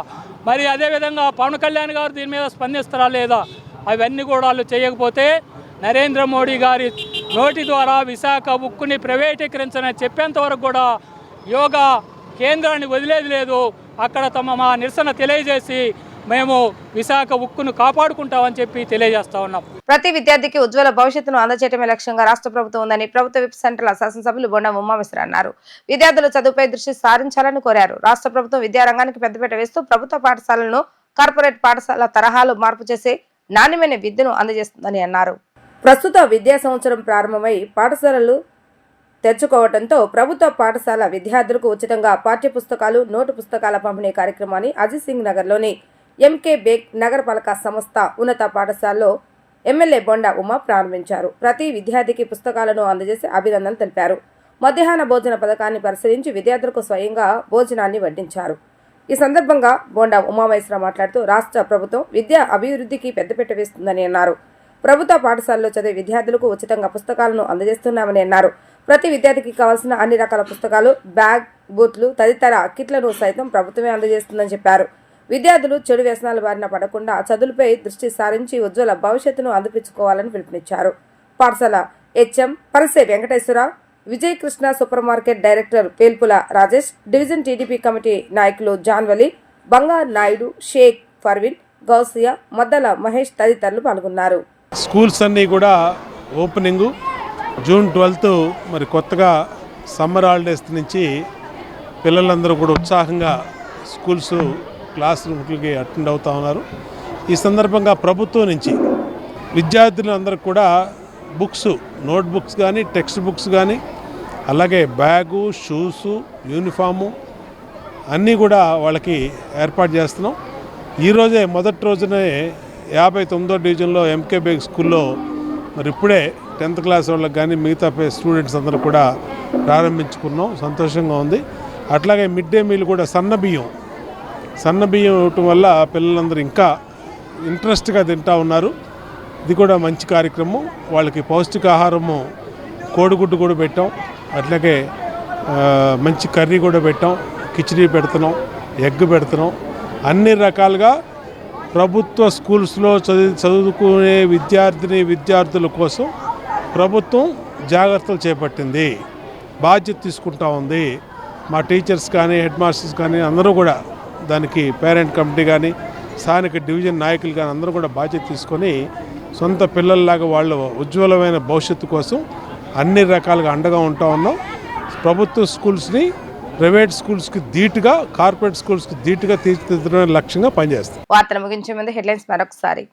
మరి అదేవిధంగా పవన్ కళ్యాణ్ గారు దీని మీద స్పందిస్తారా లేదా, అవన్నీ కూడా వాళ్ళు చేయకపోతే నరేంద్ర మోడీ గారి నోటి ద్వారా విశాఖ ఉక్కుని ప్రైవేటీకరించని చెప్పేంత వరకు కూడా యోగా కేంద్రాన్ని వదిలేది లేదు. అక్కడ మా నిరసన తెలియజేసి మేము విశాఖ ఉక్కును కాపాడుకుంటామని చెప్పి తెలియజేస్తా ఉన్నాం.
ప్రతి విద్యార్థికి ఉజ్వల భవిష్యత్తును అందజేయడమే లక్ష్యంగా రాష్ట్ర ప్రభుత్వం ఉందని ప్రభుత్వ విప్ సెంట్రల్ శాసనసభ్యులు బొండం ఉమామేశ్వర అన్నారు. విద్యార్థులు చదువుపై దృష్టి సారించాలని కోరారు. రాష్ట్ర ప్రభుత్వం విద్యారంగానికి పెద్దపీట వేస్తూ ప్రభుత్వ పాఠశాలను కార్పొరేట్ పాఠశాల తరహాలు మార్పు చేసి నాణ్యమైన విద్యను అందజేస్తుందని అన్నారు. ప్రస్తుత విద్యా సంవత్సరం ప్రారంభమై పాఠశాలలు తెచ్చుకోవడంతో ప్రభుత్వ పాఠశాల విద్యార్థులకు ఉచితంగా పాఠ్య పుస్తకాలు, నోటు పుస్తకాల పంపిణీ కార్యక్రమాన్ని అజిత్ సింగ్ నగర్లోని ఎంకే బేగ్ నగరపాలక సంస్థ ఉన్నత పాఠశాలలో ఎమ్మెల్యే బొండ ఉమ ప్రారంభించారు. ప్రతి విద్యార్థికి పుస్తకాలను అందజేసి అభినందనలు తెలిపారు. మధ్యాహ్న భోజన పథకాన్ని పరిశీలించి విద్యార్థులకు స్వయంగా భోజనాన్ని వడ్డించారు. ఈ సందర్భంగా బొండ ఉమామేశ్వర మాట్లాడుతూ రాష్ట్ర ప్రభుత్వం విద్యా అభివృద్ధికి పెద్దపీట వేస్తుందని అన్నారు. ప్రభుత్వ పాఠశాలలో చదివే విద్యార్థులకు ఉచితంగా పుస్తకాలను అందజేస్తున్నామని అన్నారు. ప్రతి విద్యార్థికి కావాల్సిన అన్ని రకాల పుస్తకాలు, బ్యాగ్, బూట్లు తదితర కిట్లను సైతం ప్రభుత్వమే అందజేస్తుందని చెప్పారు. విద్యార్థులు చెడు వ్యసనాల బారిన పడకుండా చదువులపై దృష్టి సారించి ఉజ్వల భవిష్యత్తును అందిపించుకోవాలని పిలుపునిచ్చారు. పాఠశాల HM Parise Venkateswara, Vijay Krishna super market director Pelpula Rajesh, division TDP committee నాయకులు జాన్వలి, బంగారు నాయుడు, షేక్ ఫర్విన్, గౌసియా, మద్దల మహేష్ తదితరులు పాల్గొన్నారు.
స్కూల్స్ అన్నీ కూడా ఓపెనింగు జూన్ 12 మరి కొత్తగా సమ్మర్ హాలిడేస్ నుంచి పిల్లలందరూ కూడా ఉత్సాహంగా స్కూల్స్ క్లాస్ రూమ్లకి అటెండ్ అవుతూ ఉన్నారు. ఈ సందర్భంగా ప్రభుత్వం నుంచి విద్యార్థులందరూ కూడా బుక్స్, నోట్ బుక్స్ కానీ, టెక్స్ట్ బుక్స్ కానీ, అలాగే బ్యాగు, షూసు, యూనిఫాము అన్నీ కూడా వాళ్ళకి ఏర్పాటు చేస్తున్నాం. ఈరోజే మొదటి రోజునే 59వ డివిజన్లో ఎంకేబేగ్ స్కూల్లో మరి ఇప్పుడే 10th క్లాస్ వాళ్ళకి కానీ మిగతా స్టూడెంట్స్ అందరూ కూడా ప్రారంభించుకున్నాం. సంతోషంగా ఉంది. అట్లాగే మిడ్ డే మీల్ కూడా సన్న బియ్యం ఇవ్వటం వల్ల పిల్లలందరూ ఇంకా ఇంట్రెస్ట్గా తింటూ ఉన్నారు. ఇది కూడా మంచి కార్యక్రమం. వాళ్ళకి పౌష్టికాహారము కోడిగుడ్డు కూడా పెట్టాం, అట్లాగే మంచి కర్రీ కూడా పెట్టాం, కిచిడీ పెడుతున్నాం, ఎగ్ పెడుతున్నాం. అన్ని రకాలుగా ప్రభుత్వ స్కూల్స్లో చదువుకునే విద్యార్థుల కోసం ప్రభుత్వం జాగ్రత్తలు చేపట్టింది, బాధ్యత తీసుకుంటా ఉంది. మా టీచర్స్ కానీ, హెడ్ మాస్టర్స్ కానీ అందరూ కూడా దానికి పేరెంట్ కమిటీ కానీ, స్థానిక డివిజన్ నాయకులు కానీ అందరూ కూడా బాధ్యత తీసుకొని సొంత పిల్లల్లాగా వాళ్ళ ఉజ్వలమైన భవిష్యత్తు కోసం అన్ని రకాలుగా అండగా ఉంటా ఉన్నాం. ప్రభుత్వ స్కూల్స్ని ప్రైవేట్ స్కూల్స్కి ధీటుగా, కార్పొరేట్ స్కూల్స్కి ధీటుగా తీర్చిదిద్దడం లక్ష్యంగా పనిచేస్తాం.
వార్తలు ముగించే ముందు హెడ్లైన్స్ మరొకసారి.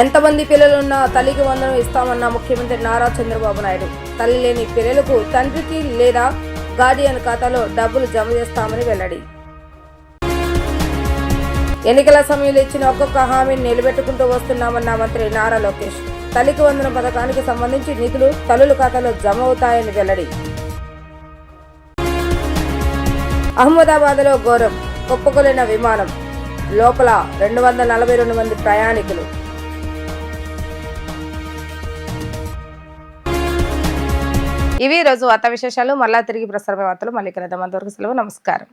ఎంతమంది పిల్లలున్నా తల్లికి వందనం ఇస్తామన్న ముఖ్యమంత్రి నారా చంద్రబాబు నాయుడు. తల్లి లేని పిల్లలకు తండ్రికి లేదా గార్డియన్ ఖాతాలో డబ్బులు జమ చేస్తామని వెల్లడి. ఎన్నికల సమయంలో ఇచ్చిన ఒక్కొక్క హామీని నిలబెట్టుకుంటూ వస్తున్నామన్న మంత్రి నారా లోకేష్. తల్లికి వందనం పథకానికి సంబంధించి నిధులు తల్లుల ఖాతాలో జమ అవుతాయని వెల్లడి. అహ్మదాబాద్లో ఘోరం, కుప్పకూలిన విమానం, లోపల 242 మంది ప్రయాణికులు. ఇవి రోజు వార్తా విశేషాలు. మళ్ళా తిరిగి ప్రసారమైన వార్తలు మళ్ళీ కలుద్దాం. అంతవరకు సెలవు. నమస్కారం.